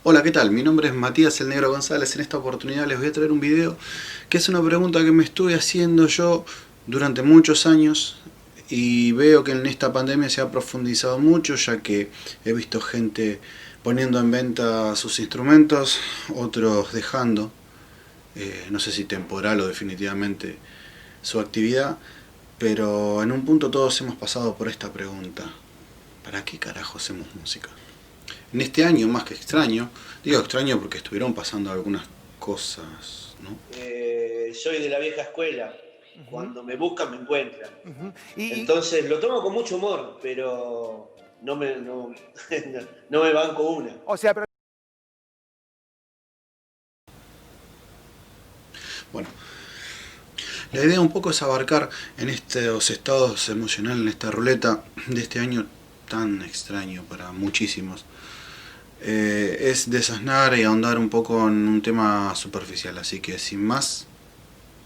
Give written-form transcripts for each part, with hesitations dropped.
Hola, ¿qué tal? Mi nombre es Matías el Negro González. En esta oportunidad les voy a traer un video que es una pregunta que me estuve haciendo yo durante muchos años y veo que en esta pandemia se ha profundizado mucho, ya que he visto gente poniendo en venta sus instrumentos, otros dejando, no sé si temporal o definitivamente, su actividad, pero en un punto todos hemos pasado por esta pregunta: ¿para qué carajo hacemos música? En este año, más que extraño, digo extraño porque estuvieron pasando algunas cosas, ¿no? Soy de la vieja escuela. Ujú, Cuando me buscan, me encuentran. ujú. Entonces lo tomo con mucho humor, pero no me banco una. O sea, pero Bueno, la idea un poco es abarcar en estos estados emocionales, en esta ruleta de este año tan extraño para muchísimos. Es desasnar y ahondar un poco en un tema superficial, así que sin más,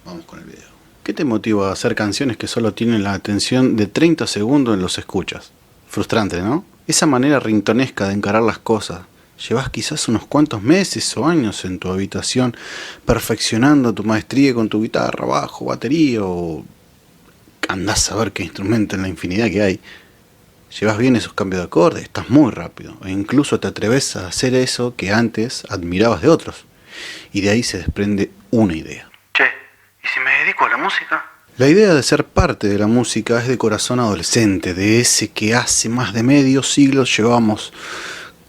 vamos con el video. ¿Qué te motiva a hacer canciones que solo tienen la atención de 30 segundos en los escuchas? Frustrante, ¿no? Esa manera rintonesca de encarar las cosas. Llevas quizás unos cuantos meses o años en tu habitación perfeccionando tu maestría con tu guitarra, bajo, batería o andás a ver qué instrumento en la infinidad que hay. Llevas bien esos cambios de acordes, estás muy rápido e incluso te atreves a hacer eso que antes admirabas de otros. Y de ahí se desprende una idea. Che, ¿y si me dedico a la música? La idea de ser parte de la música es de corazón adolescente, de ese que hace más de medio siglo llevamos,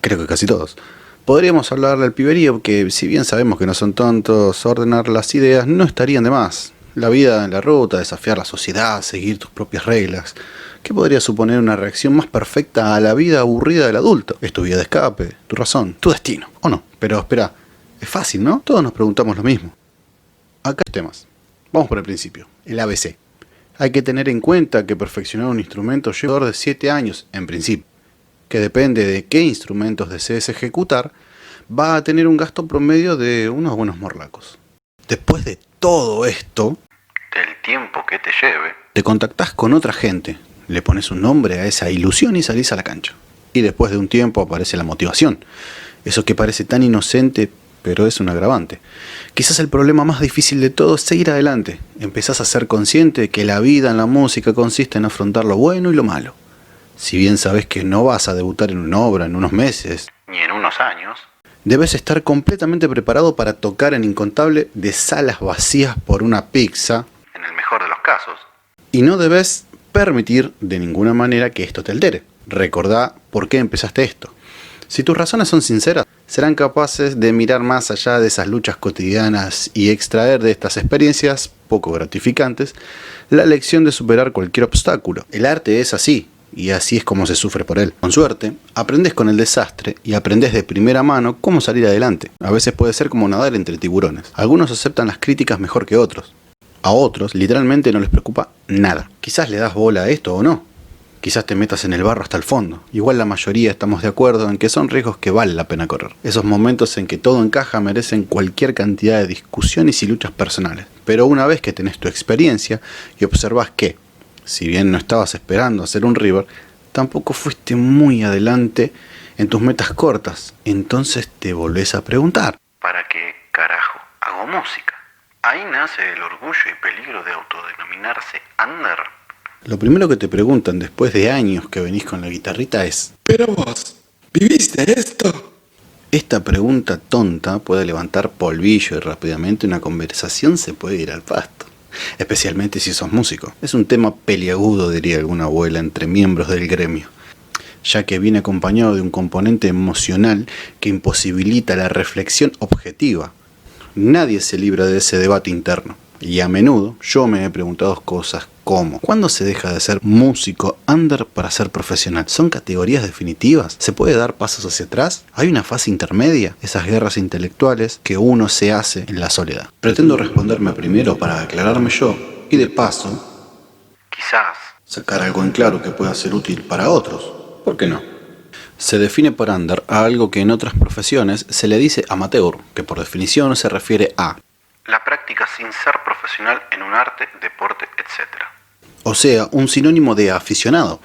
creo que casi todos. Podríamos hablarle al piberío, que si bien sabemos que no son tontos, ordenar las ideas no estarían de más. La vida en la ruta, desafiar la sociedad, seguir tus propias reglas. ¿Qué podría suponer una reacción más perfecta a la vida aburrida del adulto? Es tu vía de escape, tu razón, tu destino, ¿o no? Pero espera, es fácil, ¿no? Todos nos preguntamos lo mismo. Acá hay temas. Vamos por el principio, el ABC. Hay que tener en cuenta que perfeccionar un instrumento lleva alrededor de 7 años, en principio, que depende de qué instrumentos desees ejecutar, va a tener un gasto promedio de unos buenos morlacos. Después de todo esto, del tiempo que te lleve, te contactás con otra gente, le pones un nombre a esa ilusión y salís a la cancha. Y después de un tiempo aparece la motivación. Eso que parece tan inocente, pero es un agravante. Quizás el problema más difícil de todo es seguir adelante. Empezás a ser consciente de que la vida en la música consiste en afrontar lo bueno y lo malo. Si bien sabes que no vas a debutar en una obra en unos meses, ni en unos años, debes estar completamente preparado para tocar en incontable de salas vacías por una pizza, en el mejor de los casos. Y no debes permitir de ninguna manera que esto te altere. Recordá por qué empezaste esto. Si tus razones son sinceras, serán capaces de mirar más allá de esas luchas cotidianas y extraer de estas experiencias poco gratificantes la lección de superar cualquier obstáculo. El arte es así, y así es como se sufre por él. Con suerte, aprendes con el desastre y aprendes de primera mano cómo salir adelante. A veces puede ser como nadar entre tiburones. Algunos aceptan las críticas mejor que otros. A otros, literalmente no les preocupa nada. Quizás le das bola a esto o no. Quizás te metas en el barro hasta el fondo. Igual la mayoría estamos de acuerdo en que son riesgos que vale la pena correr. Esos momentos en que todo encaja merecen cualquier cantidad de discusiones y luchas personales. Pero una vez que tenés tu experiencia y observas que, si bien no estabas esperando hacer un River, tampoco fuiste muy adelante en tus metas cortas, entonces te volvés a preguntar: ¿para qué carajo hago música? Ahí nace el orgullo y peligro de autodenominarse under. Lo primero que te preguntan después de años que venís con la guitarrita es: Pero vos, ¿viviste esto? esta pregunta tonta puede levantar polvillo y rápidamente una conversación se puede ir al pasto. Especialmente si sos músico. Es un tema peliagudo, diría alguna abuela, entre miembros del gremio, ya que viene acompañado de un componente emocional que imposibilita la reflexión objetiva. Nadie se libra de ese debate interno. Y a menudo yo me he preguntado cosas como: ¿cuándo se deja de ser músico under para ser profesional? ¿Son categorías definitivas? ¿Se puede dar pasos hacia atrás? ¿Hay una fase intermedia? Esas guerras intelectuales que uno se hace en la soledad. Pretendo responderme primero para aclararme yo y de paso, quizás, sacar algo en claro que pueda ser útil para otros. ¿Por qué no? Se define por under a algo que en otras profesiones se le dice amateur, que por definición se refiere a la práctica sin ser profesional en un arte, deporte, etc. O sea, un sinónimo de aficionado.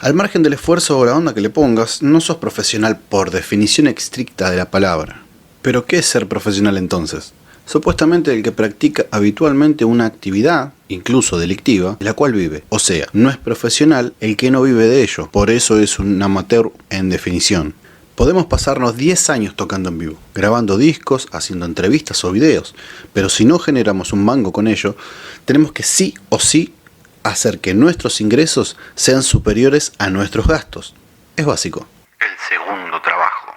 Al margen del esfuerzo o la onda que le pongas, no sos profesional por definición estricta de la palabra. ¿Pero qué es ser profesional entonces? Supuestamente el que practica habitualmente una actividad, incluso delictiva, de la cual vive. O sea, no es profesional el que no vive de ello, por eso es un amateur en definición. Podemos pasarnos 10 años tocando en vivo, grabando discos, haciendo entrevistas o videos, pero si no generamos un mango con ello, tenemos que sí o sí hacer que nuestros ingresos sean superiores a nuestros gastos. Es básico. El segundo trabajo.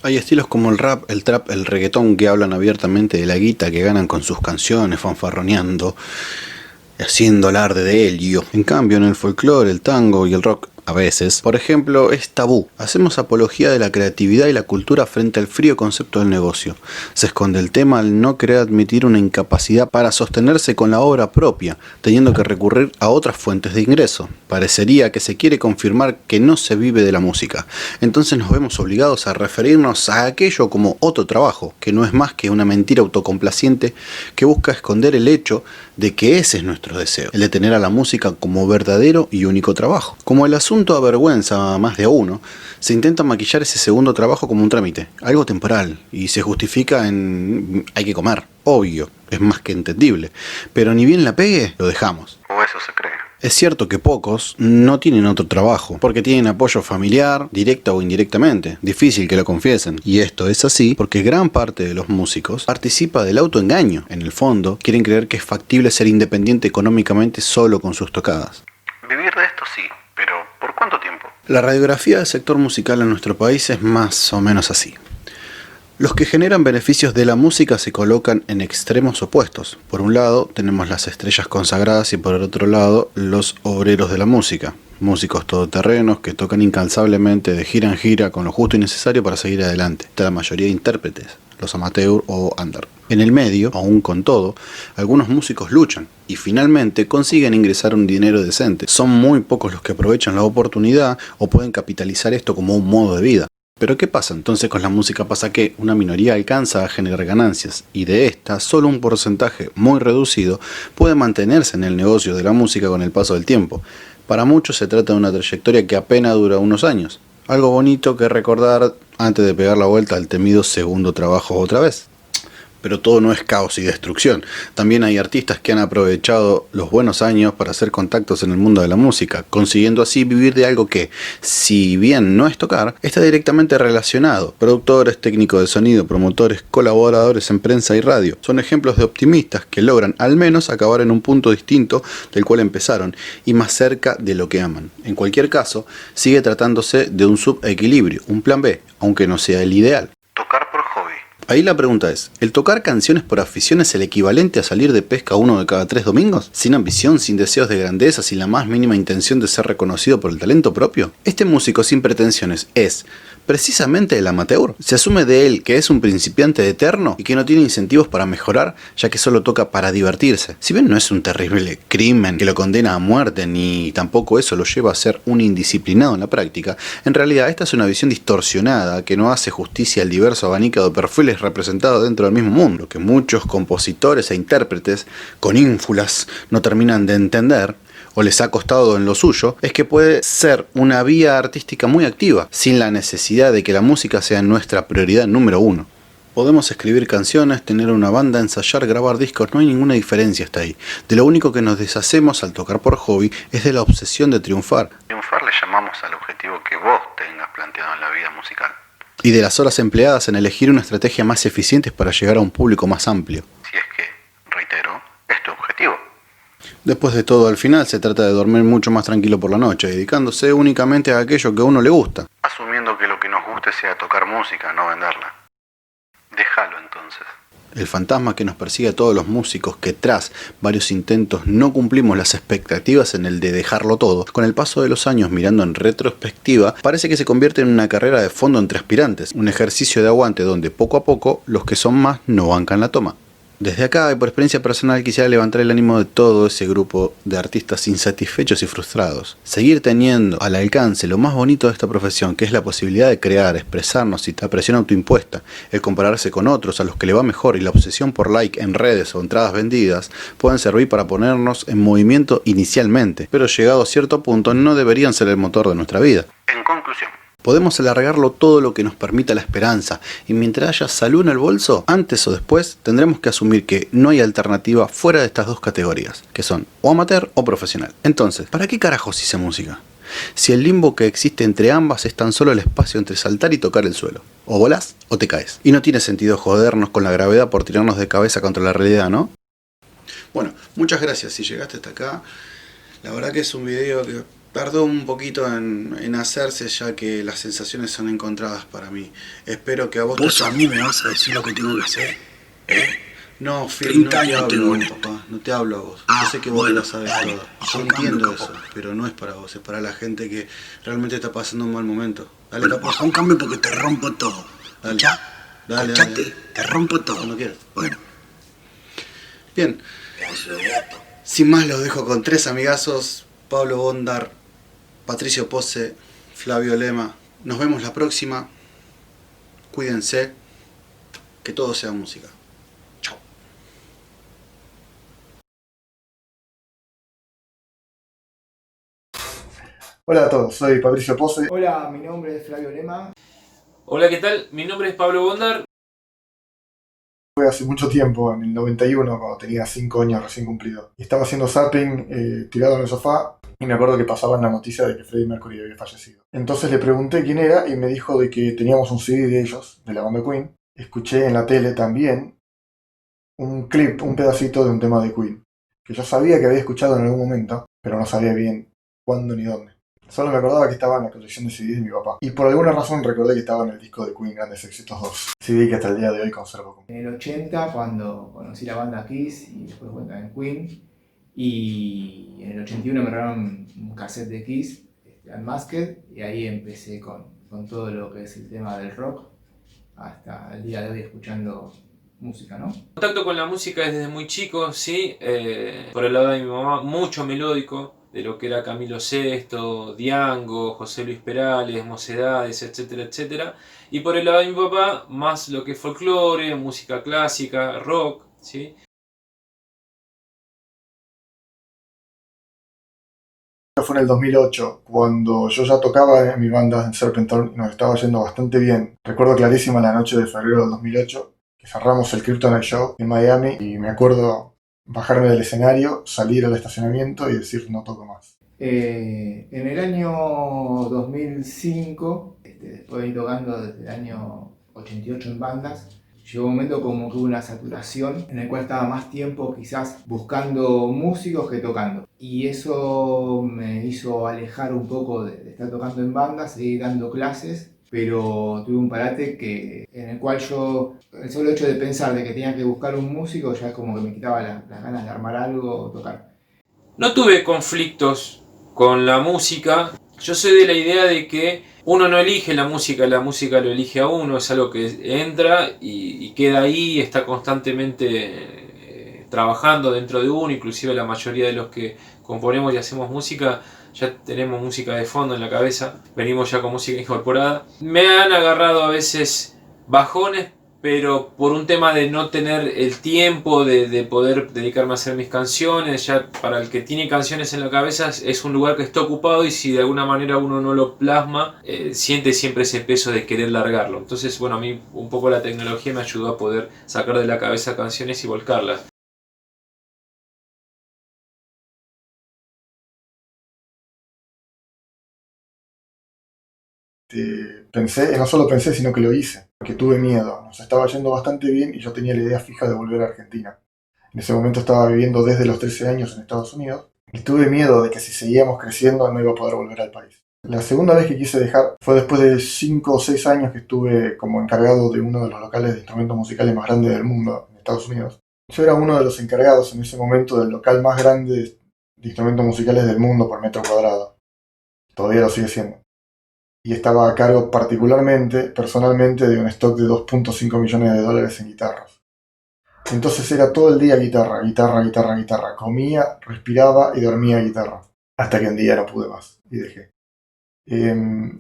Hay estilos como el rap, el trap, el reggaetón que hablan abiertamente de la guita que ganan con sus canciones, fanfarroneando, haciendo alarde de ello. En cambio, en el folclore, el tango y el rock, a veces, por ejemplo, es tabú. Hacemos apología de la creatividad y la cultura frente al frío concepto del negocio. Se esconde el tema al no querer admitir una incapacidad para sostenerse con la obra propia, teniendo que recurrir a otras fuentes de ingreso. Parecería que se quiere confirmar que no se vive de la música. Entonces nos vemos obligados a referirnos a aquello como otro trabajo, que no es más que una mentira autocomplaciente que busca esconder el hecho de que ese es nuestro deseo, el de tener a la música como verdadero y único trabajo. Como el asunto avergüenza a más de uno, se intenta maquillar ese segundo trabajo como un trámite, algo temporal, y se justifica en hay que comer, obvio, es más que entendible, pero ni bien la pegue, lo dejamos. O eso se cree. Es cierto que pocos no tienen otro trabajo, porque tienen apoyo familiar, directa o indirectamente, difícil que lo confiesen. Y esto es así porque gran parte de los músicos participa del autoengaño. En el fondo, quieren creer que es factible ser independiente económicamente solo con sus tocadas. Vivir de esto sí, pero ¿por cuánto tiempo? La radiografía del sector musical en nuestro país es más o menos así. Los que generan beneficios de la música se colocan en extremos opuestos. Por un lado tenemos las estrellas consagradas y por el otro lado los obreros de la música. Músicos todoterrenos que tocan incansablemente de gira en gira con lo justo y necesario para seguir adelante. Está la mayoría de intérpretes, los amateur o under. En el medio, aún con todo, algunos músicos luchan y finalmente consiguen ingresar un dinero decente. Son muy pocos los que aprovechan la oportunidad o pueden capitalizar esto como un modo de vida. Pero ¿qué pasa entonces con la música? Pasa que una minoría alcanza a generar ganancias y de esta solo un porcentaje muy reducido puede mantenerse en el negocio de la música con el paso del tiempo. Para muchos se trata de una trayectoria que apenas dura unos años. Algo bonito que recordar antes de pegar la vuelta al temido segundo trabajo otra vez. Pero todo no es caos y destrucción. También hay artistas que han aprovechado los buenos años para hacer contactos en el mundo de la música, consiguiendo así vivir de algo que, si bien no es tocar, está directamente relacionado. Productores, técnicos de sonido, promotores, colaboradores en prensa y radio. Son ejemplos de optimistas que logran al menos acabar en un punto distinto del cual empezaron y más cerca de lo que aman. En cualquier caso, sigue tratándose de un subequilibrio, un plan B, aunque no sea el ideal. Tocar por hobby. Ahí la pregunta es, ¿el tocar canciones por afición es el equivalente a salir de pesca uno de cada 3 domingos? ¿Sin ambición, sin deseos de grandeza, sin la más mínima intención de ser reconocido por el talento propio? Este músico sin pretensiones es precisamente el amateur. Se asume de él que es un principiante eterno y que no tiene incentivos para mejorar, ya que solo toca para divertirse. Si bien no es un terrible crimen que lo condena a muerte, ni tampoco eso lo lleva a ser un indisciplinado en la práctica, en realidad esta es una visión distorsionada que no hace justicia al diverso abanico de perfiles representados dentro del mismo mundo, que muchos compositores e intérpretes con ínfulas no terminan de entender, o les ha costado en lo suyo, es que puede ser una vía artística muy activa, sin la necesidad de que la música sea nuestra prioridad número uno. Podemos escribir canciones, tener una banda, ensayar, grabar discos, no hay ninguna diferencia hasta ahí. De lo único que nos deshacemos al tocar por hobby es de la obsesión de triunfar. Triunfar le llamamos al objetivo que vos tengas planteado en la vida musical. Y de las horas empleadas en elegir una estrategia más eficiente para llegar a un público más amplio. Si es que, reitero, es tu objetivo. Después de todo, al final se trata de dormir mucho más tranquilo por la noche, dedicándose únicamente a aquello que a uno le gusta. Asumiendo que lo que nos guste sea tocar música, no venderla. Déjalo entonces. El fantasma que nos persigue a todos los músicos que tras varios intentos no cumplimos las expectativas en el de dejarlo todo, con el paso de los años mirando en retrospectiva, parece que se convierte en una carrera de fondo entre aspirantes, un ejercicio de aguante donde poco a poco los que son más no bancan la toma. Desde acá y por experiencia personal quisiera levantar el ánimo de todo ese grupo de artistas insatisfechos y frustrados. Seguir teniendo al alcance lo más bonito de esta profesión, que es la posibilidad de crear, expresarnos sin la presión autoimpuesta, el compararse con otros a los que le va mejor y la obsesión por like en redes o entradas vendidas, pueden servir para ponernos en movimiento inicialmente, pero llegado a cierto punto no deberían ser el motor de nuestra vida. En conclusión, podemos alargarlo todo lo que nos permita la esperanza, y mientras haya salud en el bolso, antes o después tendremos que asumir que no hay alternativa fuera de estas dos categorías, que son o amateur o profesional. Entonces, ¿para qué carajos hice música? Si el limbo que existe entre ambas es tan solo el espacio entre saltar y tocar el suelo. O volás o te caes. Y no tiene sentido jodernos con la gravedad por tirarnos de cabeza contra la realidad, ¿no? Bueno, muchas gracias si llegaste hasta acá. La verdad que es un video que tardó un poquito en hacerse, ya que las sensaciones son encontradas para mí. Espero que a vos... ¿Vos a mí me vas a decir lo que tengo que hacer? No, Phil, no 30 te años hablo a tengo vos, en esto. papá. No te hablo a vos. Ah, Yo sé que vos bueno, lo sabes dale. todo. Yo Son entiendo cambios, eso, capo. pero no es para vos. Es para la gente que realmente está pasando un mal momento. Dale, Bueno, capo. baja un cambio porque te rompo todo. Dale. ¿Ya? Dale, ¿Escuchaste? dale. Te rompo todo. Cuando quieras. Bueno, Bien. pedazo de gato. Sin más, los dejo con tres amigazos: Pablo Bondar, Patricio Pose, Flavio Lema. Nos vemos la próxima. Cuídense. Que todo sea música. Chao. Hola a todos, soy Patricio Pose. Hola, mi nombre es Flavio Lema. Hola, ¿qué tal? Mi nombre es Pablo Bondar. Fue hace mucho tiempo, en el 91, cuando tenía 5 años recién cumplidos. Y estaba haciendo zapping tirado en el sofá y me acuerdo que pasaban la noticia de que Freddie Mercury había fallecido. Entonces le pregunté quién era y me dijo de que teníamos un CD de ellos, de la banda Queen. Escuché en la tele también un clip, un pedacito de un tema de Queen, que yo sabía que había escuchado en algún momento, pero no sabía bien cuándo ni dónde. Solo me acordaba que estaba en la colección de CDs de mi papá. Y por alguna razón recordé que estaba en el disco de Queen Grandes Éxitos 2. CD que hasta el día de hoy conservo. En el 80, cuando conocí la banda Kiss y después bueno, en Queen. Y en el 81 me regalaron un cassette de Kiss, Unmasked, y ahí empecé con todo lo que es el tema del rock, hasta el día de hoy escuchando música, ¿no? Contacto con la música desde muy chico, sí. Por el lado de mi mamá, mucho melódico, de lo que era Camilo Sesto, Diango, José Luis Perales, Mocedades, etcétera, etcétera. Y por el lado de mi papá, más lo que es folclore, música clásica, rock, ¿sí? Fue en el 2008, cuando yo ya tocaba en mi banda en Serpentor y nos estaba yendo bastante bien. Recuerdo clarísima la noche de febrero del 2008, que cerramos el Kryptonite Show en Miami, y me acuerdo bajarme del escenario, salir al estacionamiento y decir no toco más. En el año 2005, después de ir tocando desde el año 88 en bandas, llegó un momento como que hubo una saturación en el cual estaba más tiempo quizás buscando músicos que tocando. Y eso me hizo alejar un poco de estar tocando en bandas, seguir dando clases, pero tuve un parate en el cual yo, el solo hecho de pensar de que tenía que buscar un músico ya es como que me quitaba las ganas de armar algo o tocar. No tuve conflictos con la música. Yo soy de la idea de que uno no elige la música lo elige a uno, es algo que entra y queda ahí, está constantemente trabajando dentro de uno, inclusive la mayoría de los que componemos y hacemos música ya tenemos música de fondo en la cabeza, venimos ya con música incorporada. Me han agarrado a veces bajones, pero por un tema de no tener el tiempo de poder dedicarme a hacer mis canciones. Ya para el que tiene canciones en la cabeza es un lugar que está ocupado, y si de alguna manera uno no lo plasma, siente siempre ese peso de querer largarlo. Entonces, bueno, a mí un poco la tecnología me ayudó a poder sacar de la cabeza canciones y volcarlas. Pensé, no solo pensé, sino que lo hice, porque tuve miedo. Nos estaba yendo bastante bien y yo tenía la idea fija de volver a Argentina. En ese momento estaba viviendo desde los 13 años en Estados Unidos y tuve miedo de que si seguíamos creciendo no iba a poder volver al país. La segunda vez que quise dejar fue después de 5 o 6 años que estuve como encargado de uno de los locales de instrumentos musicales más grandes del mundo en Estados Unidos. Yo era uno de los encargados en ese momento del local más grande de instrumentos musicales del mundo por metro cuadrado. Todavía lo sigue siendo. Y estaba a cargo particularmente, personalmente, de un stock de $2.5 millones en guitarras. Entonces era todo el día guitarra, guitarra, guitarra, guitarra. Comía, respiraba y dormía guitarra. Hasta que un día no pude más y dejé.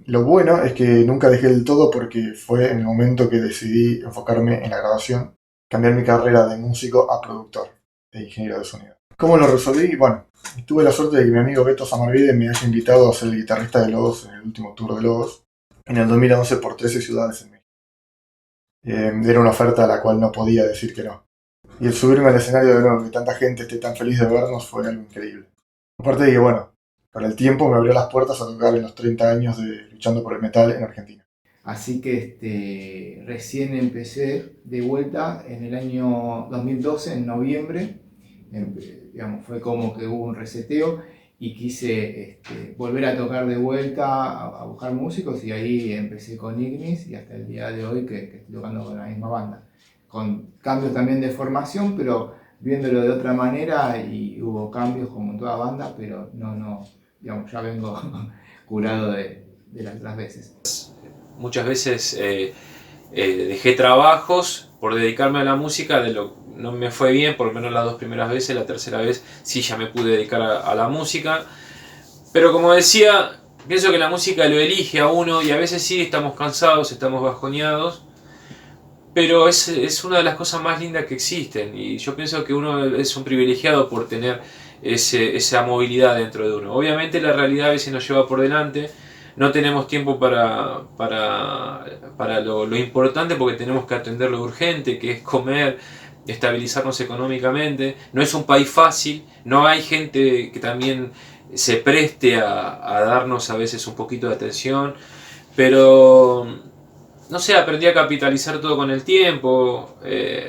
Lo bueno es que nunca dejé del todo porque fue en el momento que decidí enfocarme en la grabación, cambiar mi carrera de músico a productor e ingeniero de sonido. ¿Cómo lo resolví? Bueno, tuve la suerte de que mi amigo Beto Samarvide me haya invitado a ser el guitarrista de Logos en el último tour de Logos en el 2011 por 13 ciudades en México. Era una oferta a la cual no podía decir que no. Y el subirme al escenario de nuevo, que tanta gente esté tan feliz de vernos, fue algo increíble. Aparte de que, bueno, para el tiempo me abrió las puertas a tocar en los 30 años de luchando por el metal en Argentina. Así que recién empecé de vuelta en el año 2012, en noviembre. Digamos, fue como que hubo un reseteo y quise volver a tocar de vuelta, a buscar músicos, y ahí empecé con Ignis y hasta el día de hoy que estoy tocando con la misma banda. Con cambios también de formación, pero viéndolo de otra manera, y hubo cambios como en toda banda, pero no, digamos, ya vengo curado de las otras veces. Muchas veces dejé trabajos por dedicarme a la música, no me fue bien, por lo menos las 2 primeras veces, la tercera vez sí ya me pude dedicar a la música. Pero como decía, pienso que la música lo elige a uno y a veces sí estamos cansados, estamos bajoneados, pero es una de las cosas más lindas que existen, y yo pienso que uno es un privilegiado por tener esa movilidad dentro de uno. Obviamente la realidad a veces nos lleva por delante, no tenemos tiempo para lo importante porque tenemos que atender lo urgente, que es comer, estabilizarnos económicamente. No es un país fácil, no hay gente que también se preste a darnos a veces un poquito de atención, pero no sé, aprendí a capitalizar todo con el tiempo,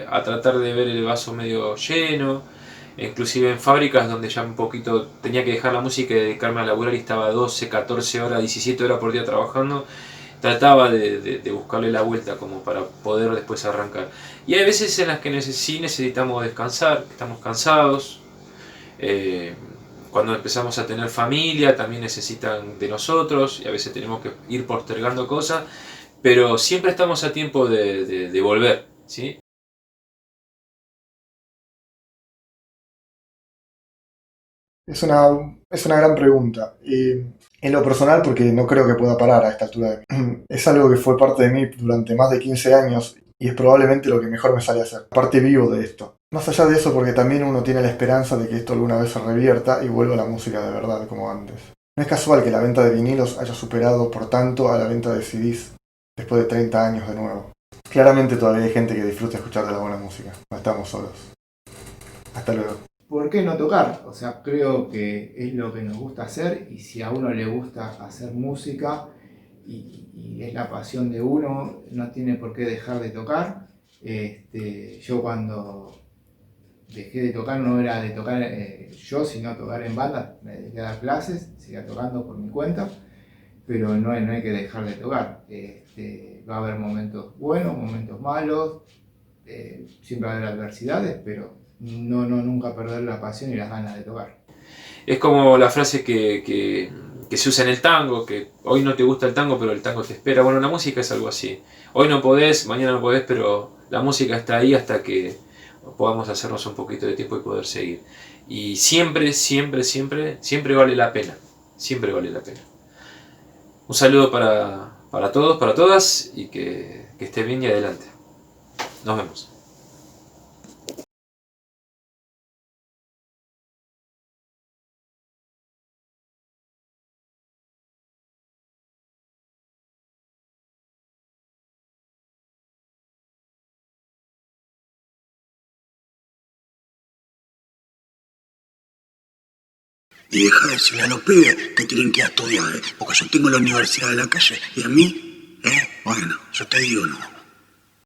a tratar de ver el vaso medio lleno. Inclusive en fábricas donde ya un poquito tenía que dejar la música y dedicarme a laburar y estaba 12, 14 horas, 17 horas por día trabajando, trataba de buscarle la vuelta como para poder después arrancar. Y hay veces en las que sí necesitamos descansar, estamos cansados. Cuando empezamos a tener familia también necesitan de nosotros y a veces tenemos que ir postergando cosas, pero siempre estamos a tiempo de volver, ¿sí? Es una gran pregunta. En lo personal, porque no creo que pueda parar a esta altura de mí. Es algo que fue parte de mí durante más de 15 años y es probablemente lo que mejor me sale hacer. Parte vivo de esto. Más allá de eso, porque también uno tiene la esperanza de que esto alguna vez se revierta y vuelva a la música de verdad como antes. No es casual que la venta de vinilos haya superado por tanto a la venta de CDs después de 30 años de nuevo. Claramente todavía hay gente que disfruta escuchar de la buena música. No estamos solos. Hasta luego. ¿Por qué no tocar? O sea, creo que es lo que nos gusta hacer, y si a uno le gusta hacer música y es la pasión de uno, no tiene por qué dejar de tocar. Yo cuando dejé de tocar no era de tocar yo, sino tocar en banda. Me dediqué a dar clases, seguía tocando por mi cuenta, pero no hay que dejar de tocar. Va a haber momentos buenos, momentos malos, siempre va a haber adversidades, pero nunca perder la pasión y las ganas de tocar. Es como la frase que se usa en el tango, que hoy no te gusta el tango, pero el tango te espera. Bueno, la música es algo así. Hoy no podés, mañana no podés, pero la música está ahí hasta que podamos hacernos un poquito de tiempo y poder seguir. Y siempre, siempre, siempre, siempre vale la pena. Siempre vale la pena. Un saludo para todos, para todas, y que esté bien y adelante. Nos vemos. Y deja de decirle a los pibes que tienen que ir a estudiar, porque yo tengo la universidad de la calle y a mí, bueno, yo te digo no.